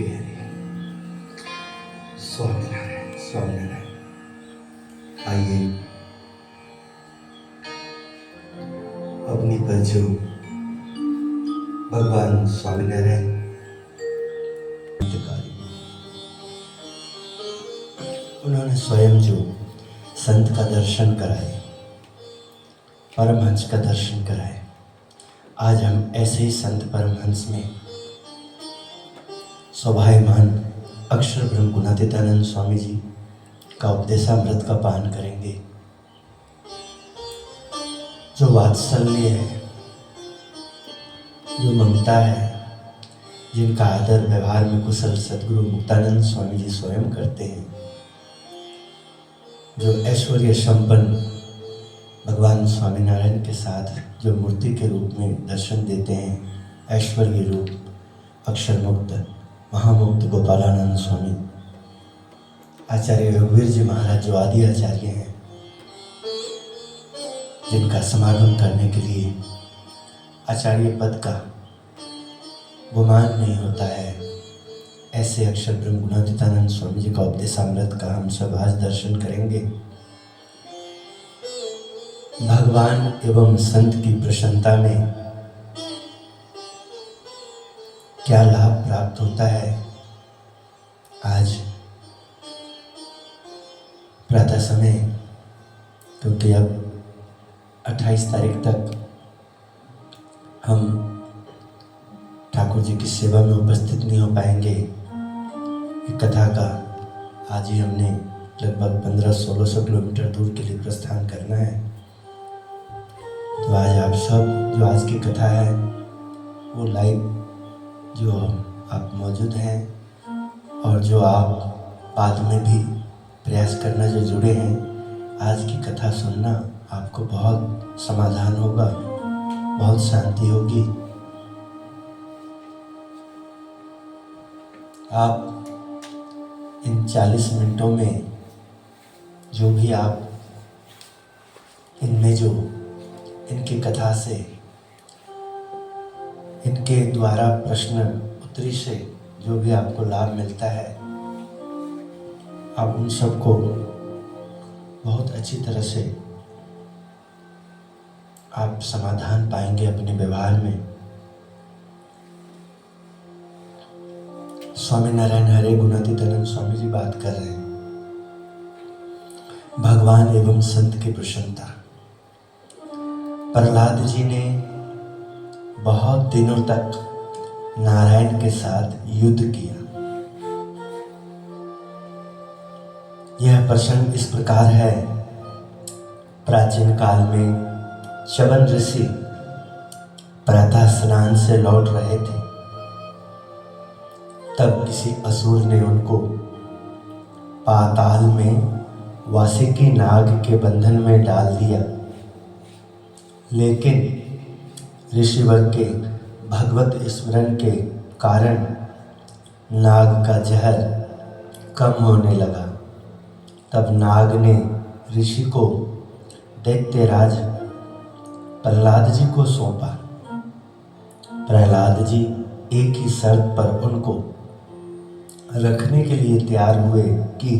श्री हरि। स्वामीनारायण स्वामीनारायण। आइए अपनी पर जो भगवान स्वामीनारायण उन्होंने स्वयं जो संत का दर्शन कराए, परमहंस का दर्शन कराए, आज हम ऐसे ही संत परमहंस में शोभायमान अक्षर ब्रह्म गुणातीतानंद स्वामी जी का उपदेशामृत का पान करेंगे। जो वात्सल्य है, जो ममता है, जिनका आदर व्यवहार में कुशल सद्गुरु मुक्तानंद स्वामी जी स्वयं करते हैं, जो ऐश्वर्य संपन्न भगवान स्वामीनारायण के साथ जो मूर्ति के रूप में दर्शन देते हैं, ऐश्वर्य रूप अक्षर मुक्त महामुक्त गोपालानंद स्वामी, आचार्य रघुवीर जी महाराज जो आदि आचार्य हैं, जिनका समागम करने के लिए आचार्य पद का गुमान नहीं होता है, ऐसे अक्षर ब्रह्म गुणातीतानंद स्वामी जी का उपदेशामृत का हम सब आज दर्शन करेंगे। भगवान एवं संत की प्रसन्नता में क्या लाभ प्राप्त होता है, आज प्रातः समय, क्योंकि अब 28 तारीख तक हम ठाकुर जी की सेवा में उपस्थित नहीं हो पाएंगे। कथा का आज ही हमने लगभग 1500-1600 किलोमीटर दूर के लिए प्रस्थान करना है। तो आज आप सब जो आज की कथा है वो लाइव जो आप मौजूद हैं और जो आप बाद में भी प्रयास करना जो जुड़े हैं, आज की कथा सुनना आपको बहुत समाधान होगा, बहुत शांति होगी। आप इन 40 मिनटों में जो भी आप इनमें जो इनकी कथा से, इनके द्वारा प्रश्न उत्तरी से जो भी आपको लाभ मिलता है, आप उन सबको बहुत अच्छी तरह से आप समाधान पाएंगे अपने व्यवहार में। स्वामीनारायण हरे गुणातीतानंद स्वामी जी बात कर रहे हैं, भगवान एवं संत की प्रसन्नता। प्रहलाद जी ने बहुत दिनों तक नारायण के साथ युद्ध किया। यह प्रसंग इस प्रकार है, प्राचीन काल में च्यवन ऋषि प्रातः स्नान से लौट रहे थे, तब किसी असुर ने उनको पाताल में वासुकी नाग के बंधन में डाल दिया। लेकिन ऋषिवर के भगवत स्मरण के कारण नाग का जहर कम होने लगा। तब नाग ने ऋषि को दैत्यराज प्रहलाद जी को सौंपा। प्रहलाद जी एक ही शर्त पर उनको रखने के लिए तैयार हुए कि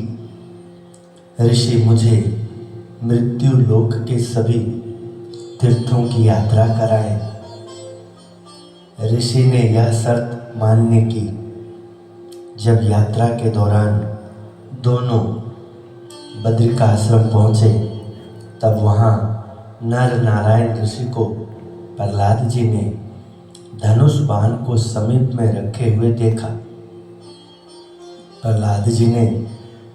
ऋषि मुझे मृत्यु लोक के सभी तीर्थों की यात्रा कराएं। ऋषि ने यह शर्त मानने की। जब यात्रा के दौरान दोनों बद्रिकाश्रम पहुँचे, तब वहाँ नर नारायण ऋषि को प्रहलाद जी ने धनुष बाण को समीप में रखे हुए देखा। प्रहलाद जी ने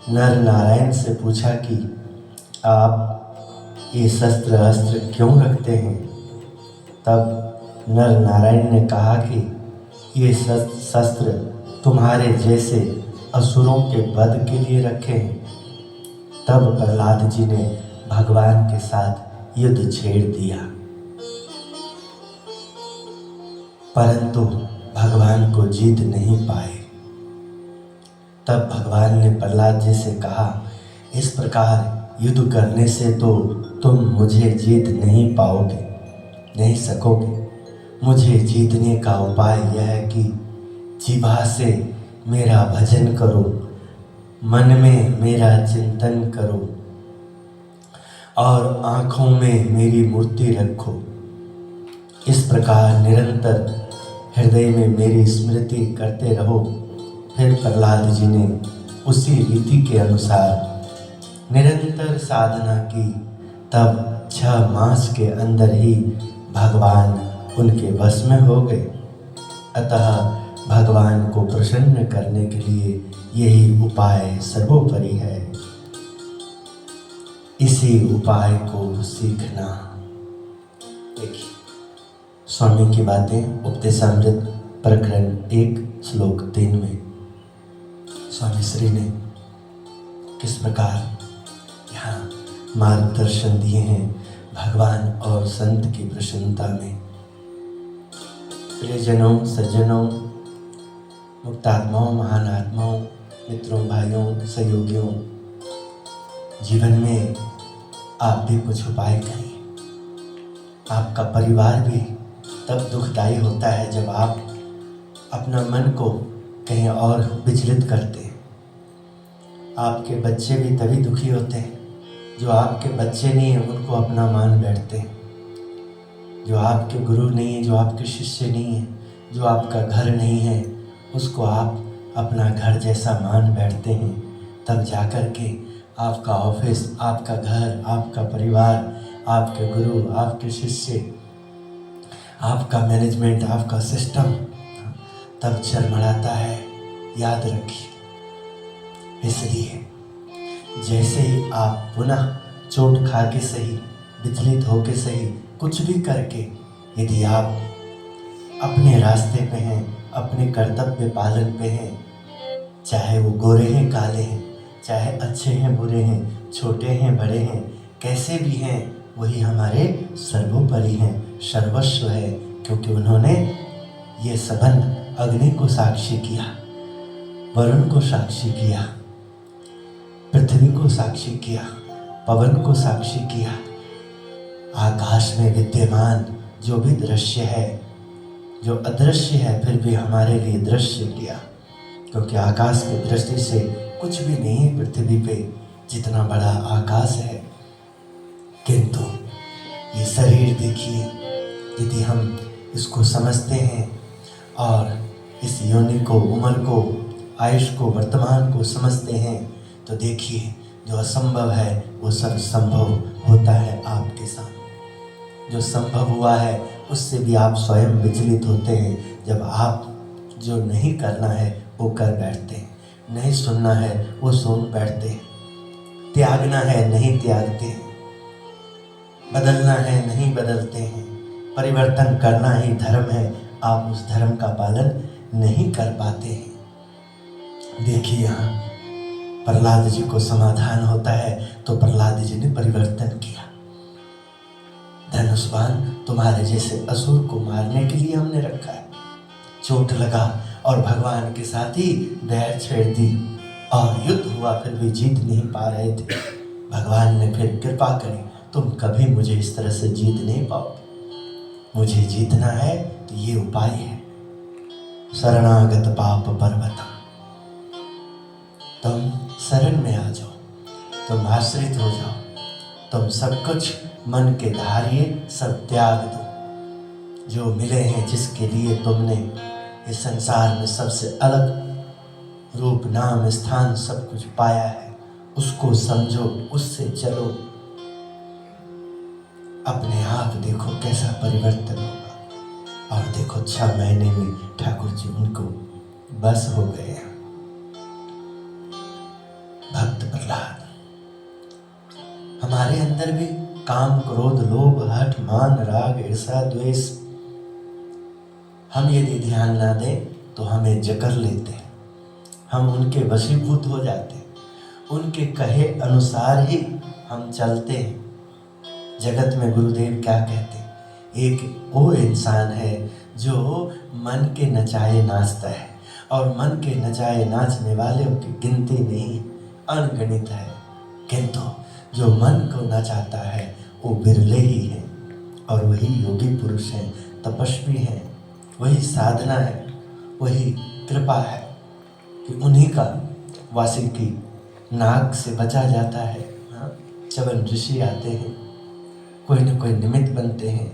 नर नारायण से पूछा कि आप ये शस्त्र अस्त्र क्यों रखते हैं? तब नर नारायण ने कहा कि ये शस्त्र तुम्हारे जैसे असुरों के वध के लिए रखे हैं। तब प्रहलाद जी ने भगवान के साथ युद्ध छेड़ दिया, परंतु भगवान को जीत नहीं पाए। तब भगवान ने प्रहलाद जी से कहा, इस प्रकार युद्ध करने से तो तुम मुझे जीत नहीं पाओगे, नहीं सकोगे। मुझे जीतने का उपाय यह है कि जीभा से मेरा भजन करो, मन में मेरा चिंतन करो और आँखों में मेरी मूर्ति रखो। इस प्रकार निरंतर हृदय में मेरी स्मृति करते रहो। फिर प्रहलाद जी ने उसी रीति के अनुसार निरंतर साधना की। तब 6 मास के अंदर ही भगवान उनके वश में हो गए। अतः भगवान को प्रसन्न करने के लिए यही उपाय सर्वोपरि है। इसी उपाय को सीखना। देखिए स्वामी की बातें उपदेशामृत प्रकरण 1 श्लोक 3 में स्वामी श्री ने किस प्रकार यहाँ मार्गदर्शन दिए हैं भगवान और संत की प्रसन्नता में। प्रियजनों, सज्जनों, मुक्तात्माओं, महान आत्माओं, मित्रों, भाइयों, सहयोगियों, जीवन में आप भी कुछ उपाय करिए। आपका परिवार भी तब दुखदाई होता है जब आप अपना मन को कहीं और विचलित करते हैं। आपके बच्चे भी तभी दुखी होते हैं जो आपके बच्चे नहीं हैं उनको अपना मान बैठते हैं। जो आपके गुरु नहीं है, जो आपके शिष्य नहीं है, जो आपका घर नहीं है, उसको आप अपना घर जैसा मान बैठते हैं। तब जाकर के आपका ऑफिस, आपका घर, आपका परिवार, आपके गुरु, आपके शिष्य, आपका मैनेजमेंट, आपका सिस्टम तब चरमराता है। याद रखिए, इसलिए जैसे ही आप पुनः चोट खा के सही, विचलित हो के सही, कुछ भी करके यदि आप अपने रास्ते पे हैं, अपने कर्तव्य पालन पे हैं, चाहे वो गोरे हैं काले हैं, चाहे अच्छे हैं बुरे हैं, छोटे हैं बड़े हैं, कैसे भी हैं, वही हमारे सर्वोपरि हैं, सर्वस्व है। क्योंकि उन्होंने ये संबंध अग्नि को साक्षी किया, वरुण को साक्षी किया, पृथ्वी को साक्षी किया, पवन को साक्षी किया, आकाश में विद्यमान जो भी दृश्य है, जो अदृश्य है फिर भी हमारे लिए दृश्य किया। क्योंकि आकाश की दृष्टि से कुछ भी नहीं है पृथ्वी पे, जितना बड़ा आकाश है। किंतु ये शरीर देखिए, यदि हम इसको समझते हैं और इस योनि को, उम्र को, आयुष को, वर्तमान को समझते हैं, तो देखिए जो असंभव है वो सब संभव होता है आपके सामने। जो संभव हुआ है उससे भी आप स्वयं विचलित होते हैं जब आप जो नहीं करना है वो कर बैठते हैं, नहीं सुनना है वो सुन बैठते हैं, त्यागना है नहीं त्यागते हैं, बदलना है नहीं बदलते हैं, परिवर्तन करना ही धर्म है, आप उस धर्म का पालन नहीं कर पाते हैं। देखिए यहाँ प्रहलाद जी को समाधान होता है तो प्रहलाद जी ने परिवर्तन किया। धनुष्बाण तुम्हारे जैसे असुर को मारने के लिए हमने रखा है। चोट लगा और भगवान के साथ ही बैर छेड़ दी और युद्ध हुआ, फिर भी जीत नहीं पा रहे थे। भगवान ने फिर कृपा करी, तुम कभी मुझे इस तरह से जीत नहीं पाओगे, मुझे जीतना है तो ये उपाय है। शरणागत पाप पर्वतम, तुम शरण में आ जाओ, तुम आश्रित हो जाओ, तुम सब कुछ मन के धारिये सब त्याग दो। जो मिले हैं, जिसके लिए तुमने इस संसार में सबसे अलग रूप, नाम, स्थान सब कुछ पाया है, उसको समझो, उससे चलो। अपने आप देखो कैसा परिवर्तन होगा। और देखो 6 महीने में ठाकुर जी उनको बस हो गए हैं। भक्त प्रहलाद, हमारे अंदर भी काम, क्रोध, लोभ, हठ, मान, राग, ईर्ष्या, द्वेष, हम यदि ध्यान ना दें तो हमें जकड़ लेते हैं, हम उनके वशीभूत हो जाते हैं, उनके कहे अनुसार ही हम चलते हैं। जगत में गुरुदेव क्या कहते हैं, एक वो इंसान है जो मन के नचाए नाचता है, और मन के नचाए नाचने वालों की गिनती नहीं, अनगिनत है। किंतु जो मन को नचाता है वो बिरले ही है, और वही योगी पुरुष हैं, तपस्वी हैं, वही साधना है, वही कृपा है। कि उन्हीं का वासिक की नाक से बचा जाता है। हाँ, चवन ऋषि आते हैं, कोई न कोई निमित्त बनते हैं,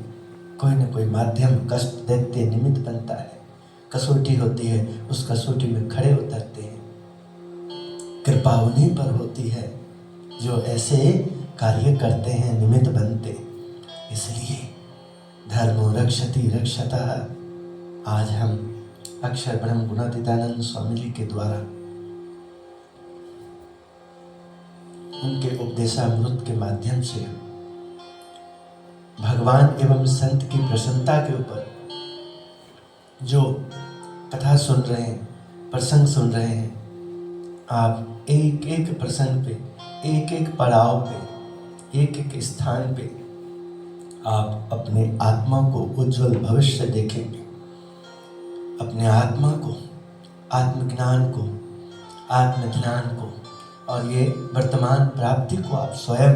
कोई न कोई माध्यम कष्ट दैत्य निमित्त बनता है। कसौटी होती है, उस कसौटी में खड़े उतरते हैं। कृपा उन्हीं पर होती है जो ऐसे कार्य करते हैं, निमित्त बनते। इसलिए धर्मो रक्षति रक्षतः। आज हम अक्षर ब्रह्म गुणातीतानंद स्वामी जी के द्वारा उनके उपदेशामृत के माध्यम से भगवान एवं संत की प्रसन्नता के ऊपर जो कथा सुन रहे हैं, प्रसंग सुन रहे हैं, आप एक एक प्रसंग पे, एक एक पड़ाव पे, एक एक स्थान पे आप अपने आत्मा को उज्जवल भविष्य देखेंगे। अपने आत्मा को, आत्मज्ञान को, आत्मध्यान को और ये वर्तमान प्राप्ति को आप स्वयं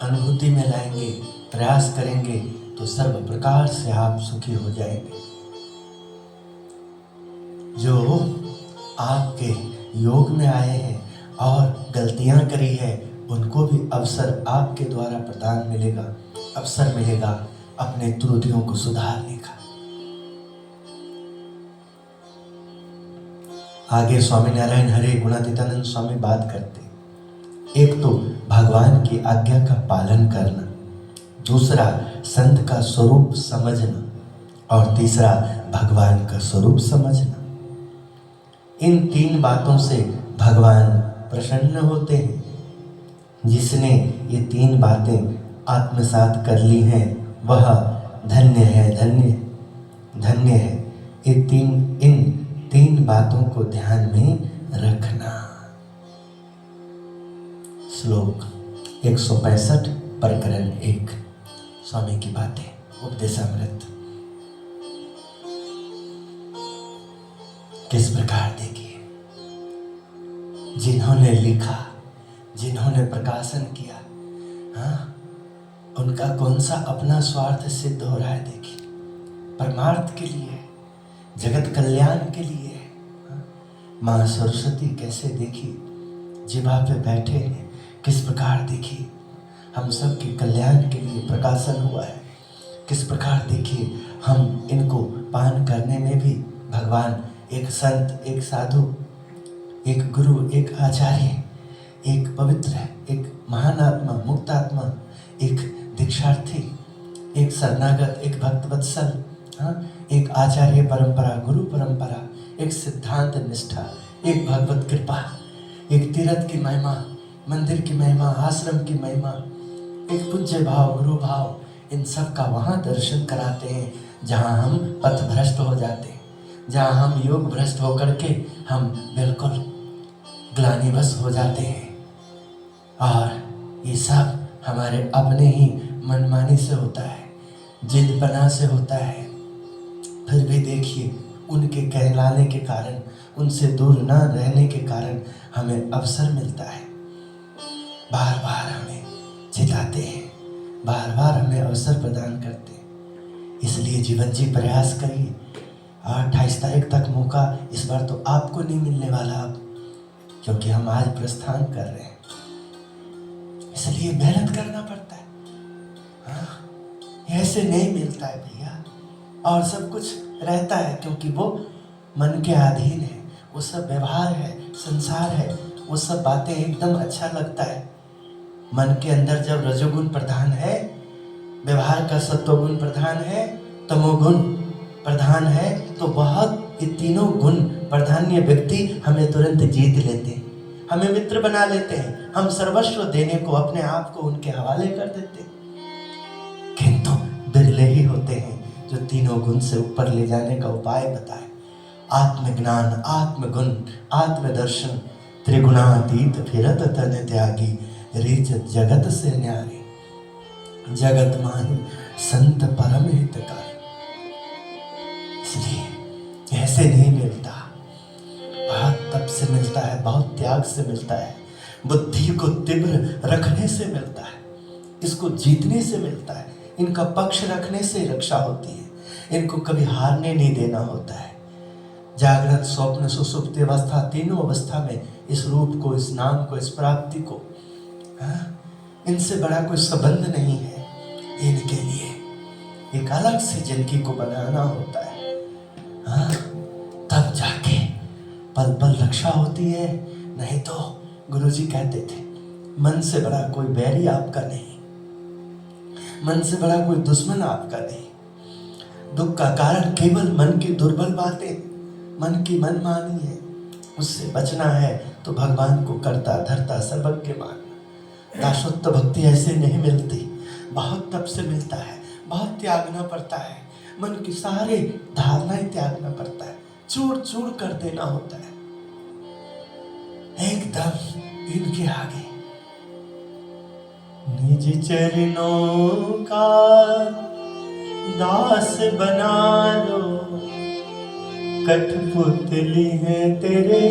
अनुभूति में लाएंगे, प्रयास करेंगे तो सर्व प्रकार से आप सुखी हो जाएंगे। जो आपके योग में आए हैं और गलतियां करी है, उनको भी अवसर आपके द्वारा प्रदान मिलेगा, अवसर मिलेगा अपने त्रुटियों को सुधारने का। आगे स्वामीनारायण हरे गुणातीतानंद स्वामी बात करते, एक तो भगवान की आज्ञा का पालन करना, दूसरा संत का स्वरूप समझना और तीसरा भगवान का स्वरूप समझना। इन तीन बातों से भगवान प्रसन्न होते हैं। जिसने ये तीन बातें आत्मसात कर ली हैं वह धन्य है, धन्य धन्य है। इन तीन बातों को ध्यान में रखना। श्लोक 165 प्रकरण 1 स्वामी की बातें, उपदेशामृत। किस प्रकार देखिए, जिन्होंने लिखा, जिन्होंने प्रकाशन किया, हाँ, उनका कौन सा अपना स्वार्थ सिद्ध हो रहा है। देखिए, परमार्थ के लिए, जगत कल्याण के लिए। हाँ? माँ सरस्वती कैसे देखिए जिभा पे बैठे हैं, किस प्रकार देखिए हम सब के कल्याण के लिए प्रकाशन हुआ है। किस प्रकार देखिए हम इनको पान करने में भी भगवान एक संत, एक साधु, एक गुरु, एक आचार्य, एक पवित्र, एक महान आत्मा, मुक्त आत्मा, एक दीक्षार्थी, एक शरणागत, एक भक्तवत्सल, हाँ, एक आचार्य परंपरा, गुरु परंपरा, एक सिद्धांत निष्ठा, एक भगवत कृपा, एक तीर्थ की महिमा, मंदिर की महिमा, आश्रम की महिमा, एक पूज्य भाव, गुरु भाव, इन सब का वहाँ दर्शन कराते हैं जहाँ हम पथ भ्रष्ट हो जाते हैं, जहाँ हम योग भ्रष्ट होकर के हम बिल्कुल ग्लानिवश हो जाते हैं। और ये सब हमारे अपने ही मनमानी से होता है, जिदपना से होता है। फिर भी देखिए, उनके कहलाने के कारण, उनसे दूर न रहने के कारण हमें अवसर मिलता है। बार बार हमें जिताते हैं, बार बार हमें अवसर प्रदान करते हैं। इसलिए जीवन जी प्रयास करिए। 28 तारीख तक मौका इस बार तो आपको नहीं मिलने वाला अब, क्योंकि हम आज प्रस्थान कर रहे हैं, इसलिए मेहनत करना पड़ता है। हाँ, ऐसे नहीं मिलता है भैया। और सब कुछ रहता है क्योंकि वो मन के अधीन है, वो सब व्यवहार है, संसार है, वो सब बातें एकदम अच्छा लगता है। मन के अंदर जब रजोगुण प्रधान है, व्यवहार का सत्वगुण प्रधान है, तमोगुण प्रधान है, तो बहुत ये तीनों गुण प्रधान्य व्यक्ति हमें तुरंत जीत लेते हैं, हमें मित्र बना लेते हैं, हम सर्वस्व देने को, अपने आप को उनके हवाले कर देते हैं। किंतु बिरले ही होते हैं जो तीनों गुण से ऊपर ले जाने का उपाय बताए। आत्मज्ञान, आत्मगुण, आत्मदर्शन, त्रिगुणातीत फिरत तन त्यागी, रीच जगत से न्यारी, जगत माही संत परम हितकारी। इसलिए ऐसे नहीं मिलता, बहुत तप से मिलता है, बहुत त्याग से मिलता है, बुद्धि को तीव्र रखने से मिलता है, इसको जीतने से मिलता है, इनका पक्ष रखने से रक्षा होती है, इनको कभी हारने नहीं देना होता है। जागृत, स्वप्न, सुषुप्ति अवस्था, तीनों अवस्था में इस रूप को, इस नाम को, इस प्राप्ति को, इनसे बड़ा कोई संबंध नहीं है। इनके लिए एक अलग से जिंदगी को बनाना होता है, तब जाके पल पल रक्षा होती है। नहीं तो गुरुजी कहते थे, मन से बड़ा कोई बैरी आपका नहीं, मन से बड़ा कोई दुश्मन आपका नहीं। दुख का कारण केवल मन की दुर्बल बातें, मन की मनमानी है। उससे बचना है तो भगवान को करता धरता सर्वज्ञ मानना। दासत्व भक्ति ऐसे नहीं मिलती, बहुत तप से मिलता है, बहुत त्यागना पड़ता है, मन की सारे धारणाएं त्यागना पड़ता है, चूर चूर कर देना होता है एकदम इनके आगे। निज चरणों का दास बना लो, कठपुतली है तेरे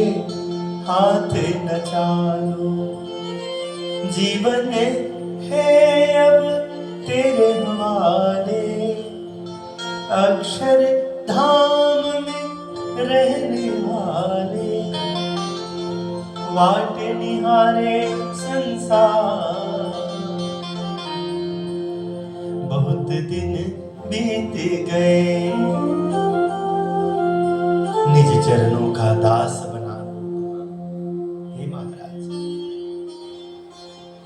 हाथ नचालो। जीवन है अब तेरे हवाले, अक्षर धाम में रहने वाले। वाट निहारे संसार, बहुत दिन बीत गए। निज चरणों का दास बना। हे महाराज,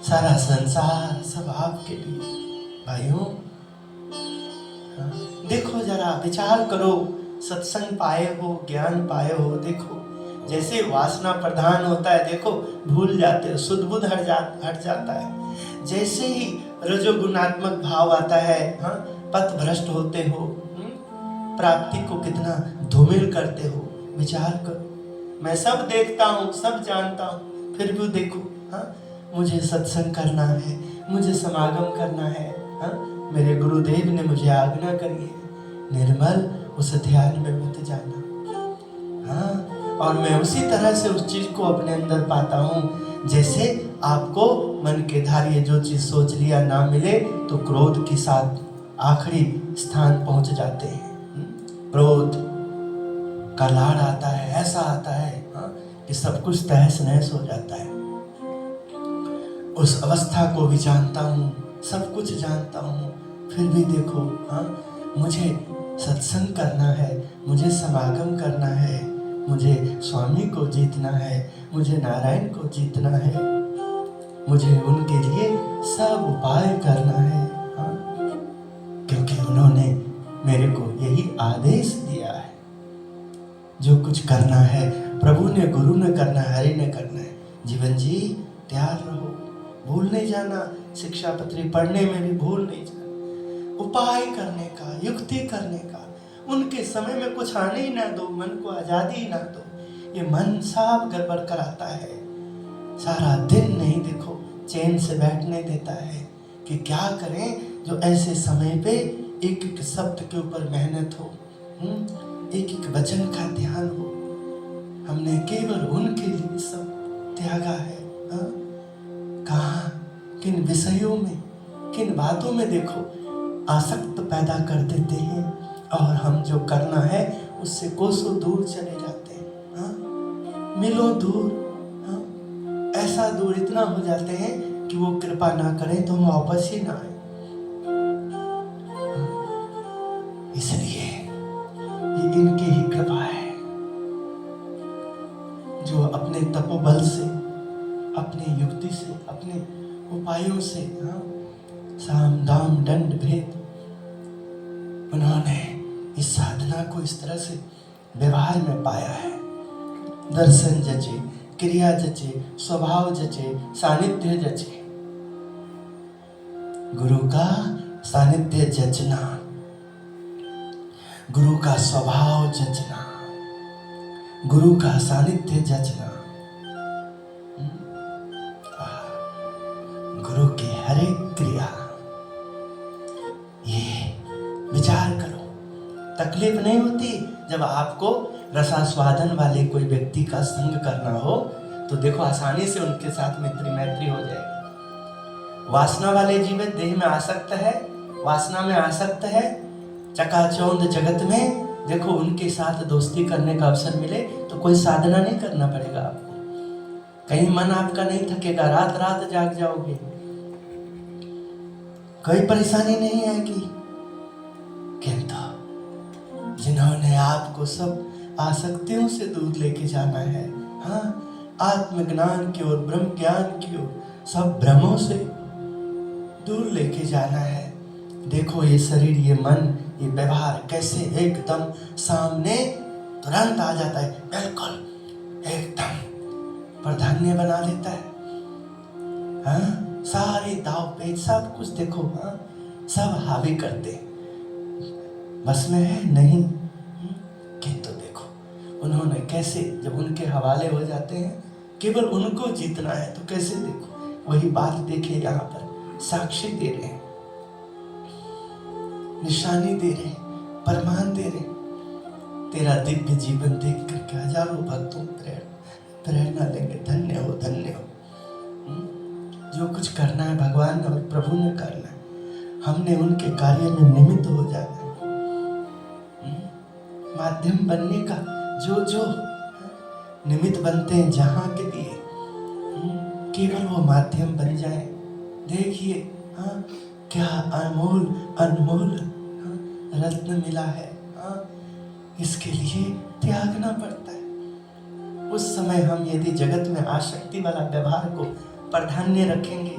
सारा संसार सब आपके लिए। भाइयों देखो, जरा विचार करो, सत्संग पाए हो, ज्ञान पाए हो, देखो जैसे वासना प्रधान होता है, देखो भूल जाते हो, सुध बुध हट जाता है। जैसे ही रजोगुणात्मक भाव आता है, पथ भ्रष्ट होते हो, प्राप्ति को कितना धूमिल करते हो। विचार करो, मैं सब देखता हूँ, सब जानता हूँ, फिर भी देखो, मुझे सत्संग करना है, मुझे समागम करना है, मेरे गुरुदेव ने मुझे आज्ञा करी है, निर्मल उस ध्यान में मत जाना। और मैं उसी तरह से उस चीज को अपने अंदर पाता हूँ, जैसे आपको मन के धारिये जो चीज सोच लिया ना मिले तो क्रोध के साथ आखिरी स्थान पहुंच जाते हैं। क्रोध का लाड़ आता है, ऐसा आता है कि सब कुछ तहस नहस हो जाता है। उस अवस्था को भी जानता हूँ, सब कुछ जानता हूँ, फिर भी देखो मुझे सत्संग करना है, मुझे समागम करना है, मुझे स्वामी को जीतना है, मुझे नारायण को जीतना है, मुझे उनके लिए सब उपाय करना है, क्योंकि उन्होंने मेरे को यही आदेश दिया है। जो कुछ करना है प्रभु ने, गुरु ने करना है, हरि ने करना है। जीवन जी तैयार रहो, भूल नहीं जाना, शिक्षा पत्री पढ़ने में भी भूल नहीं जाना, उपाय करने का, युक्ति करने का। उनके समय में कुछ आने ही ना दो, मन को आजादी ही ना दो। ये मन साफ गड़बड़ कराता है, सारा दिन नहीं देखो चैन से बैठने देता है कि क्या करें। जो ऐसे समय पे एक एक शब्द के ऊपर मेहनत हो, एक एक वचन का ध्यान हो। हमने केवल उनके लिए सब त्यागा है। कहाँ, किन विषयों में, किन बातों में देखो आसक्त पैदा कर देते हैं, और हम जो करना है उससे कोसों दूर चले जाते हैं। मिलो दूर, ऐसा दूर इतना हो जाते हैं कि वो कृपा ना करें तो हम वापस ही ना आए। इसलिए ये इनकी ही कृपा है, जो अपने तपोबल से, अपनी युक्ति से, अपने उपायों से, साम दाम दंड भेद, उन्होंने इस साधना को इस तरह से व्यवहार में पाया है। दर्शन जचे, क्रिया जचे, स्वभाव जचे, सानिध्य जचे। गुरु का सानिध्य जचना, गुरु का स्वभाव जचना, गुरु का सानिध्य जचना, गुरु की हर एक क्रिया। ये विचार करो, तकलीफ नहीं होती जब आपको रसास्वादन वाले कोई व्यक्ति का संग करना हो, तो देखो आसानी से उनके साथ मित्र मैत्री हो जाएगी। वासना वाले जीवन देह में आसक्त है, वासना में आसक्त है, चकाचौंध जगत में देखो उनके साथ दोस्ती करने का अवसर मिले तो कोई साधना नहीं करना पड़ेगा आपको, कहीं मन आपका नहीं थकेगा, रात रात जाग जाओगे, कोई परेशानी नहीं आएगी। किंतु जिन्होंने आपको सब आसक्तियों से दूर लेके जाना है, हाँ, आत्मज्ञान की ओर, ब्रह्म ज्ञान की ओर, सब भ्रमों से दूर लेके जाना है। देखो ये शरीर, ये मन, ये व्यवहार कैसे एकदम सामने तुरंत आ जाता है, बिल्कुल एकदम प्राधान्य बना लेता है। हाँ, सारे दाव पेच सब कुछ देखो, हाँ, सब हावी करते, बस में है नहीं। किंतु देखो उन्होंने कैसे, जब उनके हवाले हो जाते हैं, केवल उनको जीतना है तो कैसे, देखो वही बात देखिए यहाँ पर साक्षी दे रहे हैं, निशानी दे रहे हैं, प्रमाण दे रहे हैं। तेरा दिव्य जीवन देख करके हजारों भक्तों प्रेरणा लेंगे, धन्य हो धन्य हो। जो कुछ करना है भगवान और प्रभु ने करना है, हमने उनके कार्य में निमित्त हो जाना है, माध्यम बनने का। जो निमित्त बनते हैं जहां के लिए, केवल वो माध्यम बन जाए। देखिए हाँ, क्या अनमोल अनमोल रत्न मिला है, हाँ, इसके लिए त्यागना पड़ता है। उस समय हम यदि जगत में आसक्ति वाला व्यवहार को प्राधान्य रखेंगे,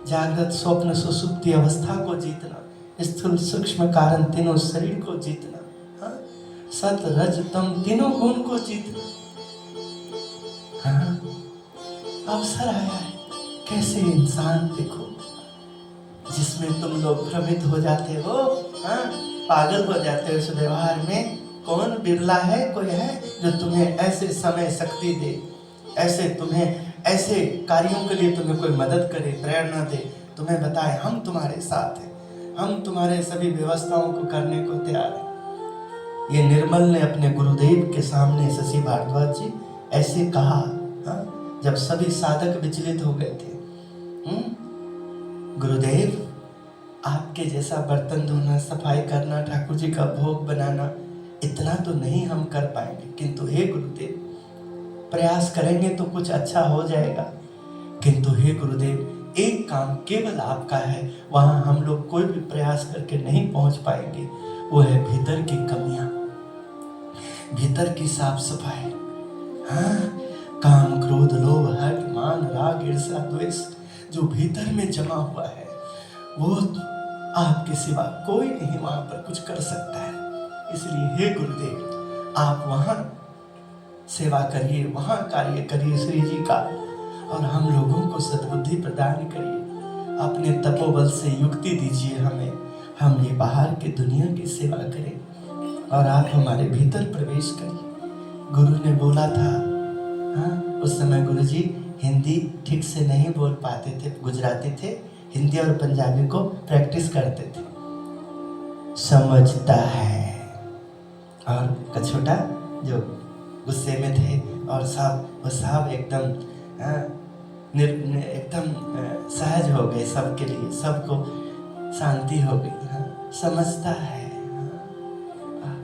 जागृत स्वप्न सुसुप्ति अवस्था को जीतना, स्थूल सूक्ष्म कारण तीनों शरीर को जीतना, हाँ, सत रज तम तीनों गुण को जीतना, हाँ, अवसर आया है। कैसे इंसान देखो, जिसमें तुम लोग भ्रमित हो जाते हो, हाँ, पागल हो जाते हो इस व्यवहार में, कौन बिरला है, कोई है जो तुम्हें ऐसे समय शक्ति दे, ऐसे तुम्हें ऐसे कार्यों के लिए तुम्हें कोई मदद करे, प्रेरणा दे, तुम्हें बताए हम तुम्हारे साथ हैं, हम तुम्हारे सभी व्यवस्थाओं को करने को तैयार हैं। ये निर्मल ने अपने गुरुदेव के सामने शशि भारद्वाज जी ऐसे कहा, हाँ, जब सभी साधक विचलित हो गए थे, गुरुदेव आपके जैसा बर्तन धोना, सफाई करना, ठाकुर जी का भोग बनाना, इतना तो नहीं हम कर पाएंगे, किंतु हे गुरुदेव प्रयास करेंगे तो कुछ अच्छा हो जाएगा। किंतु हे गुरुदेव एक काम केवल आपका है, वहां हम लोग कोई भी प्रयास करके नहीं पहुंच पाएंगे, वो है भीतर की कमियां, भीतर की साफ सफाई। हाँ, काम क्रोध लोभ हर्ष मान राग ईर्ष्या द्वेष जो भीतर में जमा हुआ है, वो आपके सिवा कोई नहीं वहां पर कुछ कर सकता है। इसलिए हे गुरुदेव आप वहां सेवा करिए, वहां कार्य करिए श्री जी का, और हम लोगों को सद्बुद्धि प्रदान करिए, अपने तपोबल से युक्ति दीजिए हमें, हम ये बाहर की दुनिया की सेवा करें और आप हमारे भीतर प्रवेश करिए। गुरु ने बोला था, हाँ, उस समय गुरु जी हिंदी ठीक से नहीं बोल पाते थे, गुजराती थे, हिंदी और पंजाबी को प्रैक्टिस करते थे। समझता है, और कछोटा जो गुस्से में थे और साहब एकदम एकदम सहज हो गए, सबके लिए, सबको शांति हो गई। हाँ, समझता है, हाँ,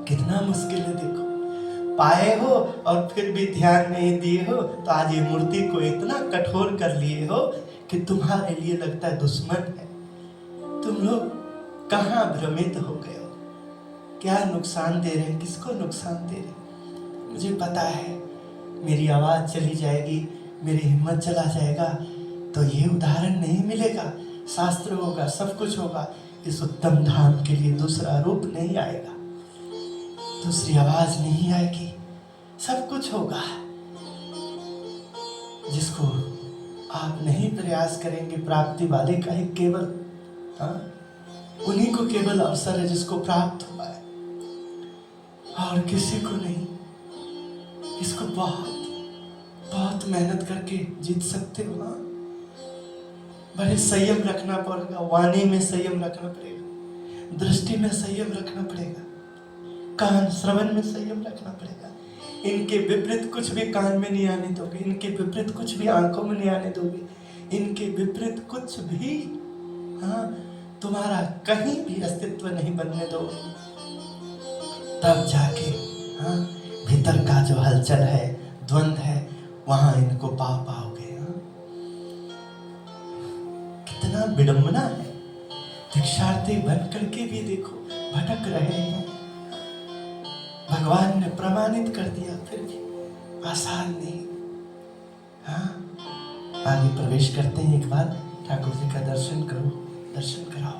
कितना मुश्किल है देखो, पाए हो और फिर भी ध्यान नहीं दिए हो, तो आज ये मूर्ति को इतना कठोर कर लिए हो कि तुम्हारे लिए लगता है दुश्मन है। तुम लोग कहाँ भ्रमित हो गए हो, क्या नुकसान दे रहे हैं, किसको नुकसान दे रहे हैं? मुझे पता है मेरी आवाज चली जाएगी, मेरी हिम्मत चला जाएगा, तो ये उदाहरण नहीं मिलेगा, शास्त्र होगा, सब कुछ होगा, इस उत्तम धाम के लिए दूसरा रूप नहीं आएगा, दूसरी आवाज नहीं आएगी, सब कुछ होगा। जिसको आप नहीं प्रयास करेंगे, प्राप्ति वाले का ही केवल, हाँ, उन्हीं को केवल अवसर है जिसको प्राप्त हुआ है, और किसी को नहीं। इसको बहुत बहुत मेहनत करके जीत सकते हो। हाँ, बड़े संयम रखना पड़ेगा, वाणी में संयम रखना पड़ेगा, दृष्टि में संयम रखना पड़ेगा, कान श्रवण में संयम रखना पड़ेगा। इनके विपरीत कुछ भी कान में नहीं आने दोगे, इनके विपरीत कुछ भी आंखों में नहीं आने दोगे, इनके विपरीत कुछ भी, हाँ, तुम्हारा कहीं भी अस्तित्व नहीं बनने दोगे। तब जाके हाँ भीतर का जो हलचल है, द्वंद्व है, वहां इनको पाओगे। कितना विडंबना है, भिक्षार्थी बन करके भी देखो भटक रहे हैं। भगवान ने प्रमाणित कर दिया, फिर भी आसान नहीं। हाँ, आगे प्रवेश करते हैं। एक बार ठाकुर जी का दर्शन करो, दर्शन कराओ।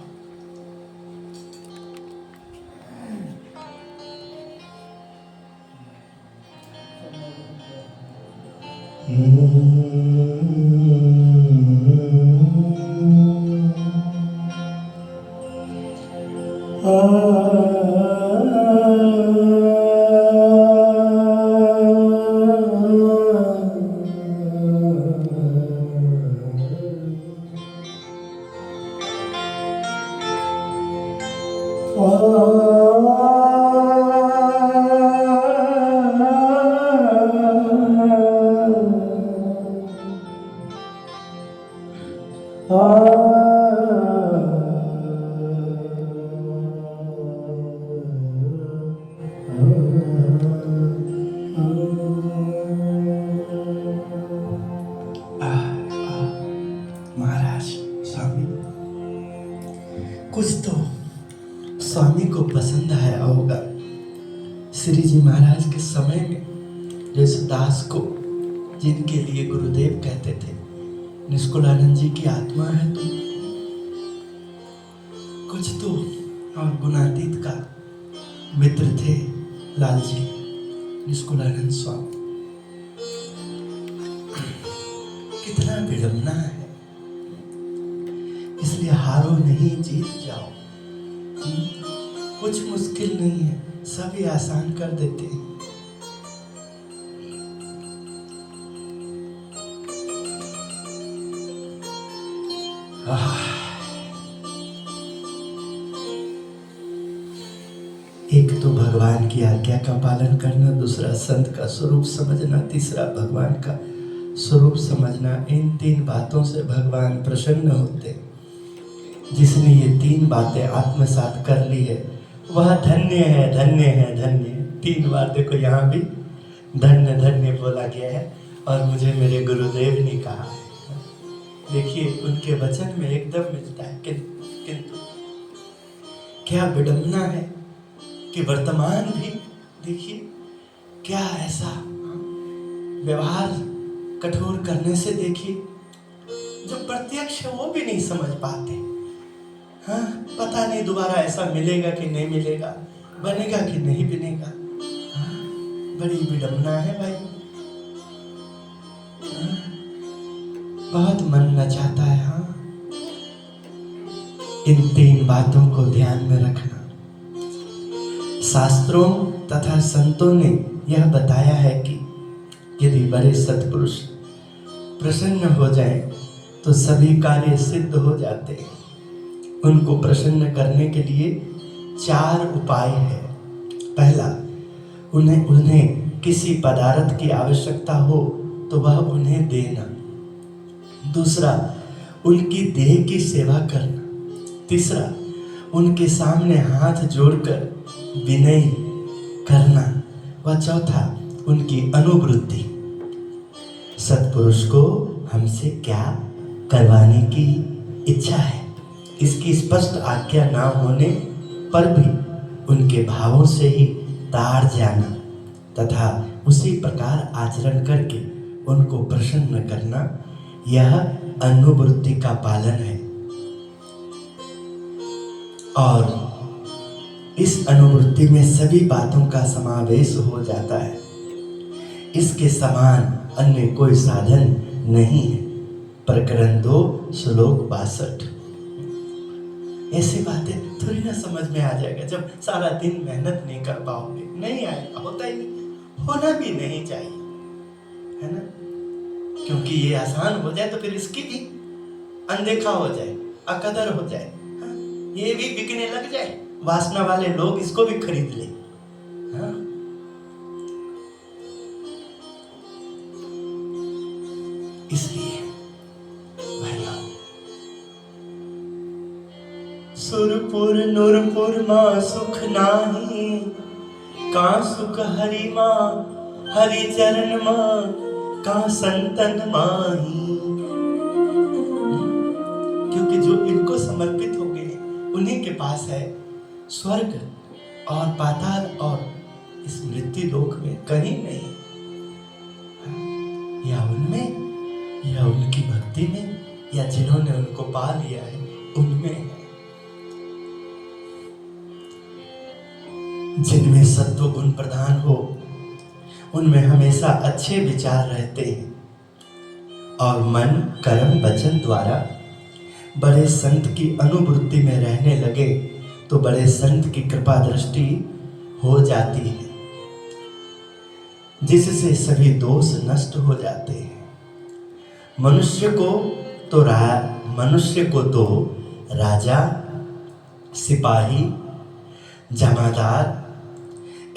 महाराज स्वामी, कुछ तो स्वामी को पसंद आया होगा। श्री जी महाराज के समय में जिस दास को, जिनके लिए गुरुदेव कहते थे निष्कुलानंद जी की आत्मा है तुम, कुछ तो और गुणातीत का मित्र थे लाल जी, निष्कुलानंद स्वामी। कितना विडंबना है, इसलिए हारो नहीं, जीत जाओ। कुछ मुश्किल नहीं है, सभी आसान कर देते हैं। एक तो भगवान की आज्ञा का पालन करना, दूसरा संत का स्वरूप समझना, तीसरा भगवान का स्वरूप समझना। इन तीन बातों से भगवान प्रसन्न होते। जिसने ये तीन बातें आत्मसात कर ली है वह धन्य है, धन्य है, धन्य है। तीन बार देखो यहाँ भी धन्य धन्य बोला गया है, और मुझे मेरे गुरुदेव ने कहा है। देखिए उनके वचन में एकदम मिलता है। किंतु क्या विडंबना है कि वर्तमान भी देखिए क्या ऐसा व्यवहार कठोर करने से देखिए जो प्रत्यक्ष है वो भी नहीं समझ पाते। हाँ, पता नहीं दोबारा ऐसा मिलेगा कि नहीं मिलेगा, बनेगा कि नहीं बनेगा। हाँ, बड़ी विडंबना है भाई। हाँ, बहुत मन लचाता है। हाँ, इन तीन बातों को ध्यान में रखना। शास्त्रों तथा संतों ने यह बताया है कि यदि बड़े सत्पुरुष प्रसन्न हो जाएं तो सभी कार्य सिद्ध हो जाते हैं। उनको प्रसन्न करने के लिए 4 उपाय है। पहला, उन्हें किसी पदार्थ की आवश्यकता हो तो वह उन्हें देना। दूसरा, उनकी देह की सेवा करना। तीसरा, उनके सामने हाथ जोड़कर विनय करना। व चौथा, उनकी अनुवृत्ति। सत्पुरुष को हमसे क्या करवाने की इच्छा है, इसकी स्पष्ट आज्ञा ना होने पर भी उनके भावों से ही ताड़ जाना तथा उसी प्रकार आचरण करके उनको प्रसन्न करना, यह अनुवृत्ति का पालन है। और इस अनुवृत्ति में सभी बातों का समावेश हो जाता है। इसके समान अन्य कोई साधन नहीं है। प्रकरण 2 श्लोक 62। ऐसी बातें थोड़ी ना समझ में आ जाएगा जब सारा दिन मेहनत नहीं कर पाओगे। नहीं आएगा, होता ही नहीं, होना भी नहीं चाहिए, है ना। क्योंकि ये आसान हो जाए तो फिर इसकी भी अनदेखा हो जाए, अकदर हो जाए। हाँ? ये भी बिकने लग जाए, वासना वाले लोग इसको भी खरीद ले। हाँ? इसलिए भाइयों, सुरपुर नूरपुर मां सुख नाही, का सुख हरि माँ हरि चरण माँ का संतन माही। क्योंकि जो इनको समर्पित हो गए उन्हीं के पास है स्वर्ग और पाताल और इस मृत्यु लोक में कहीं नहीं। या उनमें या उनकी भक्ति में या जिन्होंने उनको पा लिया है उनमें है। जिनमें सत्व गुण प्रधान हो उनमें हमेशा अच्छे विचार रहते हैं और मन कर्म वचन द्वारा बड़े संत की अनुवृत्ति में रहने लगे तो बड़े संत की कृपा दृष्टि हो जाती है, जिससे सभी दोष नष्ट हो जाते हैं। मनुष्य को तो राजा, सिपाही, जमादार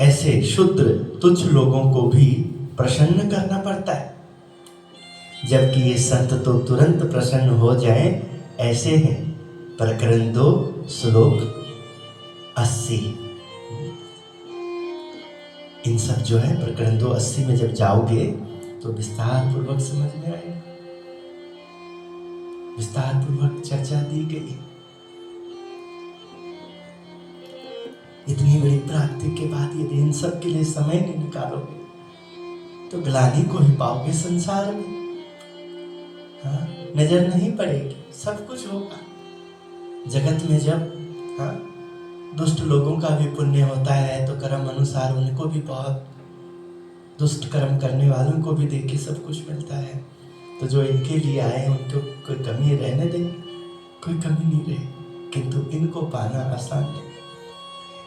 ऐसे क्षुद्र तुच्छ लोगों को भी प्रसन्न करना पड़ता है, जबकि ये संत तो तुरंत प्रसन्न हो जाएं ऐसे हैं। प्रकरण 2 श्लोक 80। इन सब जो है प्रकरण 2:80 में जब जाओगे तो विस्तार पूर्वक समझ में आएगा, विस्तार पूर्वक चर्चा दी गई। इतनी बड़ी प्राप्ति के बाद यदि इन सब के लिए समय नहीं निकालोगे तो ग्लानि को ही पाओगे संसार में। हाँ, नजर नहीं पड़ेगी, सब कुछ होगा जगत में। जब दुष्ट लोगों का भी पुण्य होता है तो कर्म अनुसार उनको भी बहुत, दुष्ट कर्म करने वालों को भी देखिए सब कुछ मिलता है। तो जो इनके लिए आए उनको कोई कमी रहने देंगे, कोई कमी नहीं रहे, किंतु इनको पाना आसान नहीं।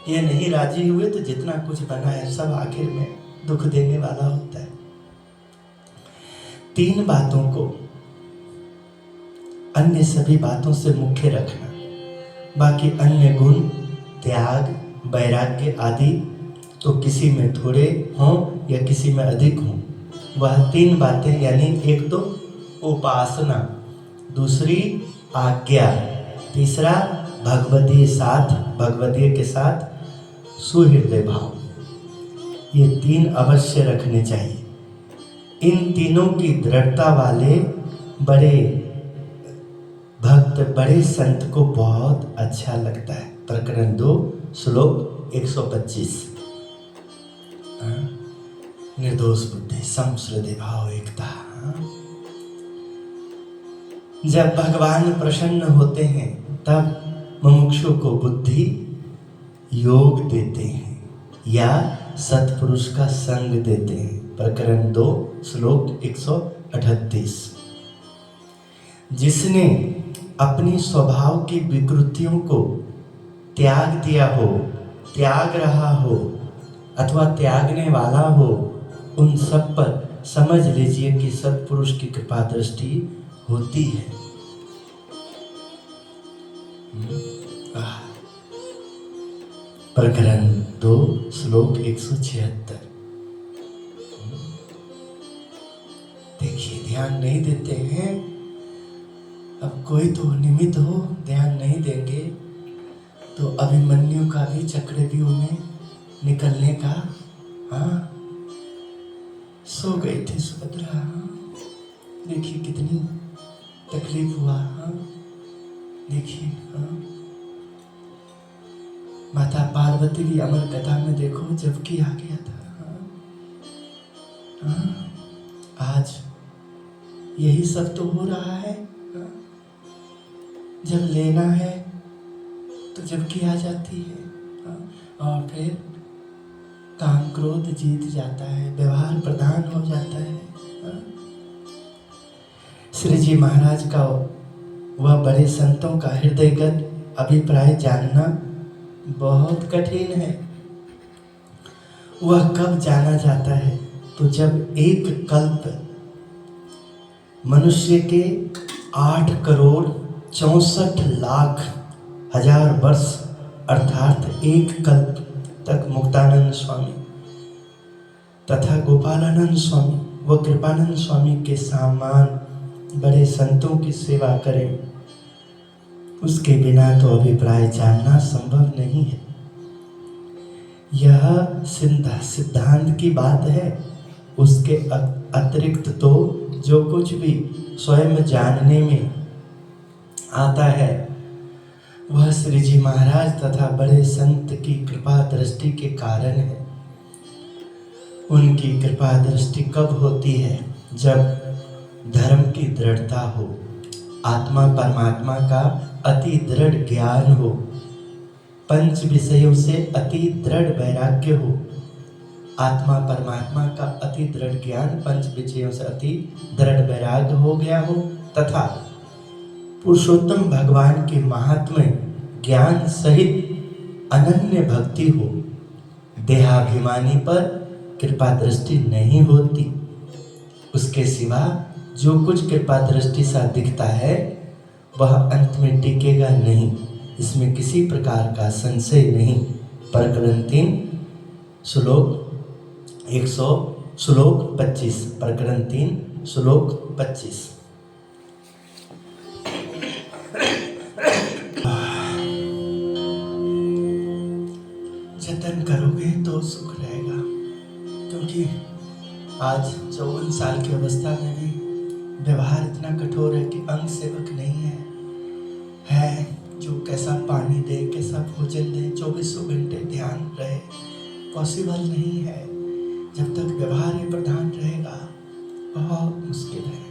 ये नहीं राजी हुए तो जितना कुछ बना है सब आखिर में दुख देने वाला होता है। 3 बातों को अन्य सभी बातों से मुख्य रखना, बाकी अन्य गुण, त्याग, वैराग्य आदि तो किसी में थोड़े हों या किसी में अधिक हों, वह 3 बातें यानी एक तो उपासना, दूसरी आज्ञा, तीसरा भगवदीय के साथ सुहृदय भाव, ये 3 अवश्य रखने चाहिए। इन तीनों की दृढ़ता वाले बड़े भक्त, बड़े संत को बहुत अच्छा लगता है। प्रकरण 2 श्लोक 125। निर्दोष बुद्धि, संश्रद्धि भाव, एकता। जब भगवान प्रसन्न होते हैं तब मुमुक्षु को बुद्धि योग देते हैं या सत्पुरुष का संग देते हैं। प्रकरण 2 श्लोक 138। जिसने अपनी स्वभाव की विकृतियों को त्याग दिया हो, त्याग रहा हो अथवा त्यागने वाला हो, उन सब पर समझ लीजिए कि सत्पुरुष की कृपा दृष्टि होती है। प्रकरण 2 श्लोक 176। देखिए, ध्यान नहीं देते हैं। अब कोई तो निमित्त हो, ध्यान नहीं देंगे तो अभिमन्यु का भी चक्रव्यूह में निकलने का, सो गई थी सुभद्रा। देखिए कितनी तकलीफ हुआ। देखिए माता पार्वती की अमर कथा में देखो, जबकि आ गया था। आज यही सब तो हो रहा है। जब लेना है तो जबकि आ जाती है और फिर काम क्रोध जीत जाता है, व्यवहार प्रधान हो जाता है। श्री जी महाराज का वह बड़े संतों का हृदयगत अभिप्राय जानना बहुत कठिन है। वह कब जाना जाता है तो जब एक कल्प मनुष्य के 8,64,00,000 वर्ष अर्थात एक कल्प तक मुक्तानंद स्वामी तथा गोपालानंद स्वामी व कृपानंद स्वामी के समान बड़े संतों की सेवा करें, उसके बिना तो अभिप्राय जानना संभव नहीं है। यह सिद्धांत की बात है। उसके अतिरिक्त तो जो कुछ भी स्वयं जानने में आता है वह श्री जी महाराज तथा बड़े संत की कृपा दृष्टि के कारण है। उनकी कृपा दृष्टि कब होती है? जब धर्म की दृढ़ता हो, आत्मा परमात्मा का अति दृढ़ ज्ञान हो, पंच विषयों से अति दृढ़ वैराग्य हो। आत्मा परमात्मा का अति दृढ़ ज्ञान, पंच विषयों से अति दृढ़ वैराग्य हो गया हो तथा पुरुषोत्तम भगवान के महात्म्य ज्ञान सहित अनन्य भक्ति हो। देहाभिमानी पर कृपा दृष्टि नहीं होती। उसके सिवा जो कुछ कृपा दृष्टि सा दिखता है वह अंत में टिकेगा नहीं, इसमें किसी प्रकार का संशय नहीं। प्रकरण 3 श्लोक 25। प्रकरण 3 श्लोक 25। जतन करोगे तो सुख रहेगा, क्योंकि आज 54 साल की अवस्था में भी व्यवहार इतना कठोर है कि अंग सेवक नहीं है जो कैसा पानी दे, कैसा भोजन दे, 24 घंटे ध्यान रहे, पॉसिबल नहीं है। जब तक व्यवहार ही प्रधान रहेगा बहुत मुश्किल है।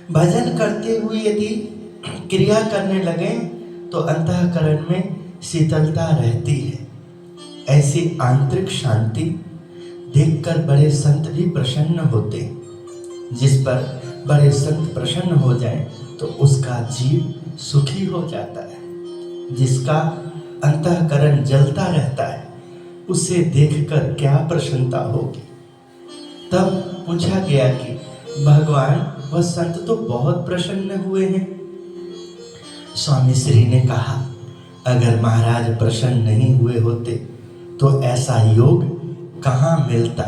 भजन करते हुए यदि क्रिया करने लगे तो अंतःकरण में शीतलता रहती है। ऐसी आंतरिक शांति देखकर बड़े संत भी प्रसन्न होते। जिस पर बड़े संत प्रसन्न हो जाए तो उसका जीव सुखी हो जाता है। जिसका अंतःकरण जलता रहता है उसे देखकर क्या प्रसन्नता होगी। तब पूछा गया कि भगवान वह संत तो बहुत प्रसन्न हुए हैं। स्वामी श्री ने कहा, अगर महाराज प्रसन्न नहीं हुए होते तो ऐसा योग कहाँ मिलता।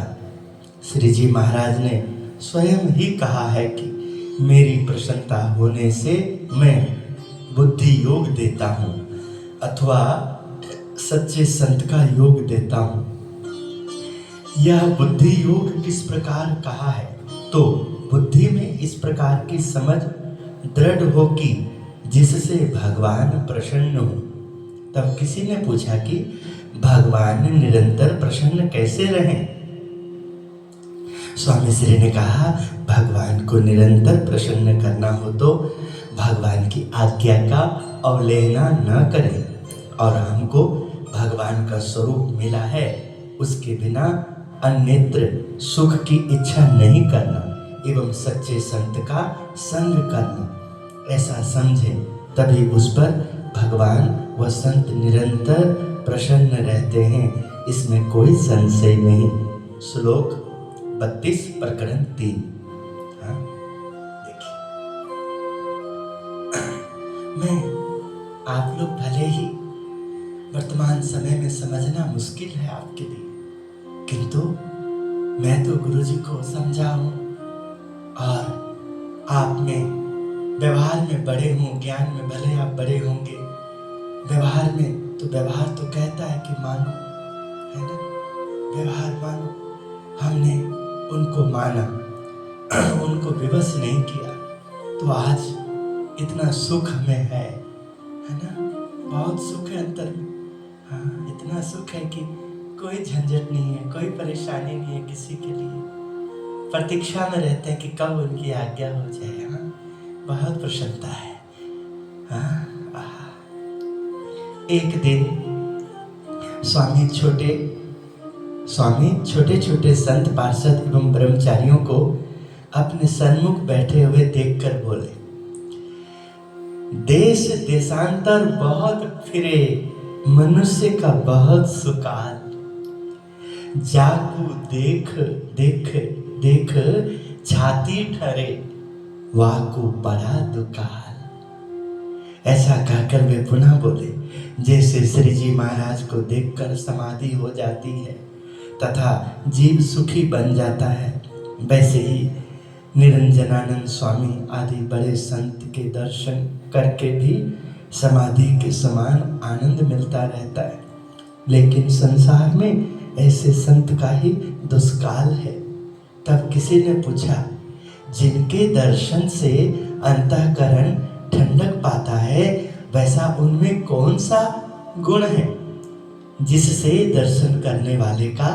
श्री जी महाराज ने स्वयं ही कहा है कि मेरी प्रसन्नता होने से मैं बुद्धि योग देता हूँ अथवा सच्चे संत का योग देता हूँ। यह बुद्धि योग किस प्रकार कहा है? तो बुद्धि में इस प्रकार की समझ दृढ़ हो कि जिससे भगवान प्रसन्न हो। तब किसी ने पूछा कि भगवान निरंतर प्रसन्न कैसे रहें? स्वामी श्री ने कहा, भगवान को निरंतर प्रसन्न करना हो तो भगवान की आज्ञा का अवहेलना न करें। और हमको भगवान का स्वरूप मिला है, उसके बिना अन्यत्र सुख की इच्छा नहीं करना एवं सच्चे संत का संग करना, ऐसा समझे तभी उस पर भगवान व संत निरंतर प्रसन्न रहते हैं, इसमें कोई संशय नहीं। श्लोक 32 प्रकरण 3। हाँ देखिए, मैं आप लोग भले ही वर्तमान समय में समझना मुश्किल है आपके लिए, किंतु मैं तो गुरु जी को समझा हूँ और आप में व्यवहार में बड़े हूँ, ज्ञान में भले आप बड़े होंगे, व्यवहार में तो व्यवहार तो कहता है कि मानो, है ना, व्यवहार मानो। हमने उनको माना, उनको विवश नहीं किया, तो आज इतना सुख हमें है ना, बहुत सुख है अंतर में। हाँ, इतना सुख है कि कोई झंझट नहीं है, कोई परेशानी नहीं है किसी के लिए। प्रतीक्षा में रहते हैं कि कब उनकी आज्ञा हो जाए। हाँ, बहुत प्रसन्नता है। हाँ, एक दिन स्वामी छोटे छोटे संत पार्षद एवं ब्रह्मचारियों को अपने सन्मुख बैठे हुए देखकर बोले, देश देशांतर बहुत फिरे, मनुष्य का बहुत सुकाल, जाकू देख देख देख छाती ठरे, वाकू बड़ा दुकाल। ऐसा कहकर वे पुनः बोले, जैसे श्री जी महाराज को देखकर समाधि हो जाती है तथा जीव सुखी बन जाता है, वैसे ही निरंजनानंद स्वामी आदि बड़े संत के दर्शन करके भी समाधि के समान आनंद मिलता रहता है। लेकिन संसार में ऐसे संत का ही दुष्काल है। तब किसी ने पूछा, जिनके दर्शन से अंतःकरण ठंडक पाता है, वैसा उनमें कौन सा गुण है जिससे दर्शन करने वाले का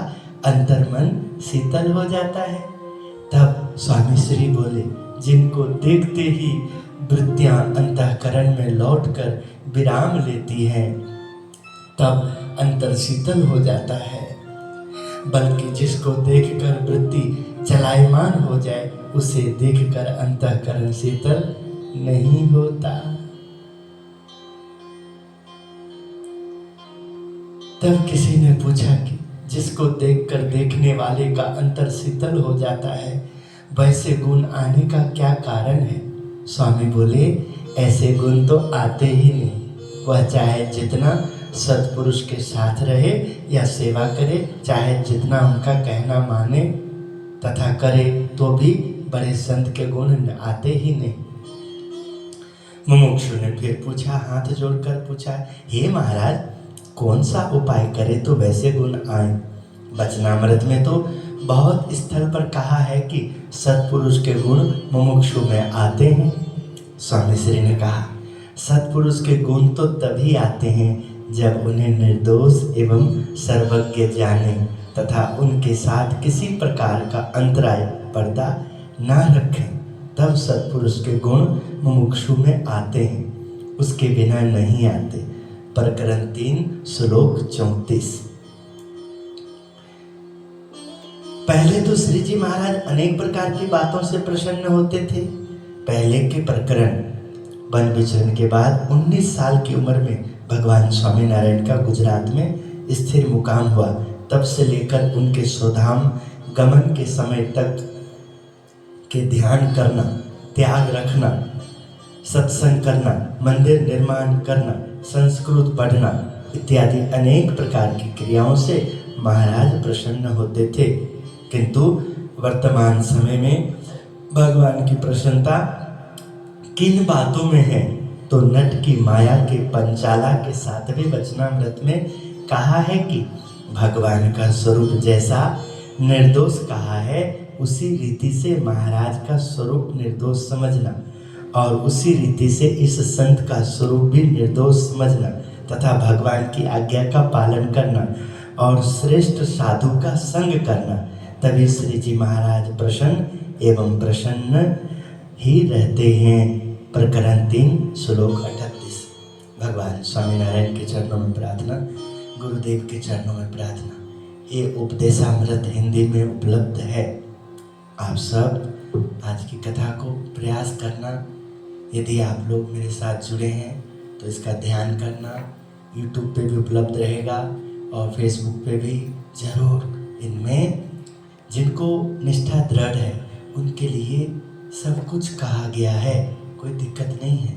अंतर्मन शीतल हो जाता है? तब स्वामी श्री बोले, जिनको देखते ही वृत्तियां अंतःकरण में लौटकर विराम लेती हैं, तब अंतर शीतल हो जाता है। बल्कि जिसको देखकर वृत्ति चलायमान हो जाए, उसे देखकर अंतःकरण शीतल नहीं होता। तब किसी ने पूछा कि जिसको देखकर देखने वाले का अंतर शीतल हो जाता है, वैसे गुण आने का क्या कारण है? स्वामी बोले, ऐसे गुण तो आते ही नहीं। वह चाहे जितना सत्पुरुष के साथ रहे या सेवा करे, चाहे जितना उनका कहना माने तथा करे, तो भी बड़े संत के गुण आते ही नहीं। मुमुक्षु ने फिर पूछा, हाथ जोड़कर पूछा, हे महाराज, कौन सा उपाय करे तो वैसे गुण आए? वचनामृत में तो बहुत स्थल पर कहा है कि सत्पुरुष के गुण मुमुक्षु में आते हैं। स्वामी श्री ने कहा, सत्पुरुष के गुण तो तभी आते हैं जब उन्हें निर्दोष एवं सर्वज्ञ जाने तथा उनके साथ किसी प्रकार का अंतराय पर्दा न रखें, तब सत्पुरुष के गुण मुमुक्षु में आते हैं, उसके बिना नहीं आते। प्रकरण 3 श्लोक 34। पहले तो श्री जी महाराज अनेक प्रकार की बातों से प्रसन्न होते थे। पहले के प्रकरण, वन विचरण के बाद 19 साल की उम्र में भगवान स्वामीनारायण का गुजरात में स्थिर मुकाम हुआ। तब से लेकर उनके स्वधाम गमन के समय तक के ध्यान करना, त्याग रखना, सत्संग करना, मंदिर निर्माण करना, संस्कृत पढ़ना इत्यादि अनेक प्रकार की क्रियाओं से महाराज प्रसन्न होते थे। किंतु वर्तमान समय में भगवान की प्रसन्नता किन बातों में है? तो नट की माया के पंचाला के 7वें वचनामृत में कहा है कि भगवान का स्वरूप जैसा निर्दोष कहा है, उसी रीति से महाराज का स्वरूप निर्दोष समझना और उसी रीति से इस संत का स्वरूप भी निर्दोष समझना तथा भगवान की आज्ञा का पालन करना और श्रेष्ठ साधु का संग करना, तभी श्री जी महाराज प्रसन्न एवं प्रसन्न ही रहते हैं। प्रकरण 3 श्लोक 38। भगवान स्वामीनारायण के चरणों में प्रार्थना, गुरुदेव के चरणों में प्रार्थना। ये उपदेशामृत हिंदी में उपलब्ध है। आप सब आज की कथा को प्रयास करना। यदि आप लोग मेरे साथ जुड़े हैं तो इसका ध्यान करना। YouTube पे भी उपलब्ध रहेगा और Facebook पे भी जरूर। इनमें जिनको निष्ठा दृढ़ है उनके लिए सब कुछ कहा गया है, कोई दिक्कत नहीं है।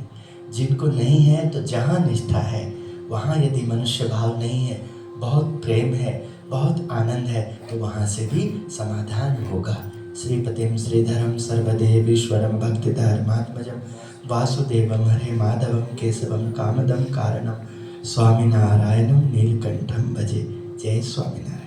जिनको नहीं है तो जहाँ निष्ठा है वहाँ यदि मनुष्य भाव नहीं है, बहुत प्रेम है, बहुत आनंद है, तो वहाँ से भी समाधान होगा। श्रीपतिम श्रीधरम सर्वदेवीश्वरम भक्ति धर्मात्मजम वासुदेवम हरे माधवम केशवम कामदम कारणम स्वामीनारायणम नीलकंठम भजे। जय स्वामीनारायण।